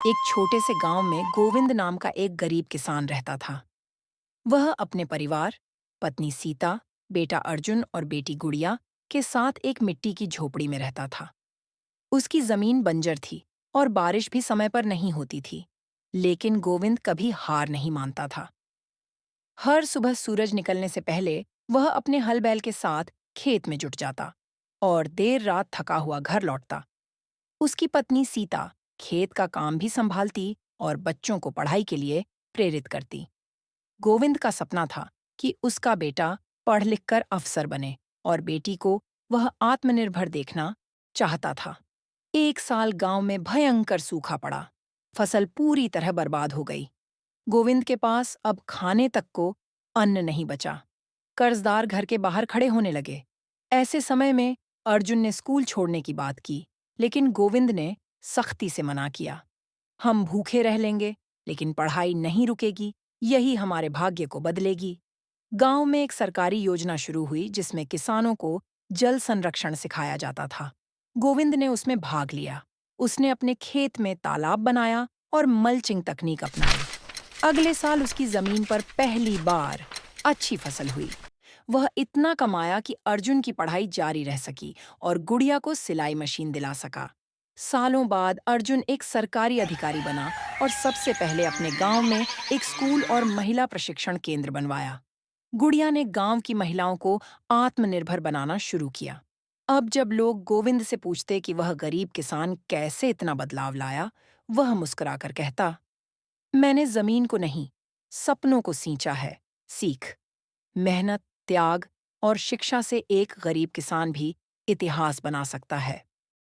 एक छोटे से गांव में गोविंद नाम का एक गरीब किसान रहता था। वह अपने परिवार, पत्नी सीता, बेटा अर्जुन और बेटी गुड़िया के साथ एक मिट्टी की झोपड़ी में रहता था। उसकी जमीन बंजर थी और बारिश भी समय पर नहीं होती थी। लेकिन गोविंद कभी हार नहीं मानता था। हर सुबह सूरज निकलने से पहले वह अपने हल बैल के साथ खेत में जुट जाता और देर रात थका हुआ घर लौटता। उसकी पत्नी सीता खेत का काम भी संभालती और बच्चों को पढ़ाई के लिए प्रेरित करती। गोविंद का सपना था कि उसका बेटा पढ़ लिख कर अफसर बने और बेटी को वह आत्मनिर्भर देखना चाहता था। एक साल गांव में भयंकर सूखा पड़ा। फसल पूरी तरह बर्बाद हो गई। गोविंद के पास अब खाने तक को अन्न नहीं बचा। कर्जदार घर के बाहर खड़े होने लगे। ऐसे समय में अर्जुन ने स्कूल छोड़ने की बात की, लेकिन गोविंद ने सख्ती से मना किया। हम भूखे रह लेंगे, लेकिन पढ़ाई नहीं रुकेगी, यही हमारे भाग्य को बदलेगी। गांव में एक सरकारी योजना शुरू हुई जिसमें किसानों को जल संरक्षण सिखाया जाता था। गोविंद ने उसमें भाग लिया। उसने अपने खेत में तालाब बनाया और मल्चिंग तकनीक अपनाई। अगले साल उसकी जमीन पर पहली बार अच्छी फसल हुई। वह इतना कमाया कि अर्जुन की पढ़ाई जारी रह सकी और गुड़िया को सिलाई मशीन दिला सका। सालों बाद अर्जुन एक सरकारी अधिकारी बना और सबसे पहले अपने गांव में एक स्कूल और महिला प्रशिक्षण केंद्र बनवाया। गुड़िया ने गांव की महिलाओं को आत्मनिर्भर बनाना शुरू किया। अब जब लोग गोविंद से पूछते कि वह गरीब किसान कैसे इतना बदलाव लाया, वह मुस्कुराकर कहता, मैंने जमीन को नहीं, सपनों को सींचा है। सीख, मेहनत, त्याग और शिक्षा से एक गरीब किसान भी इतिहास बना सकता है।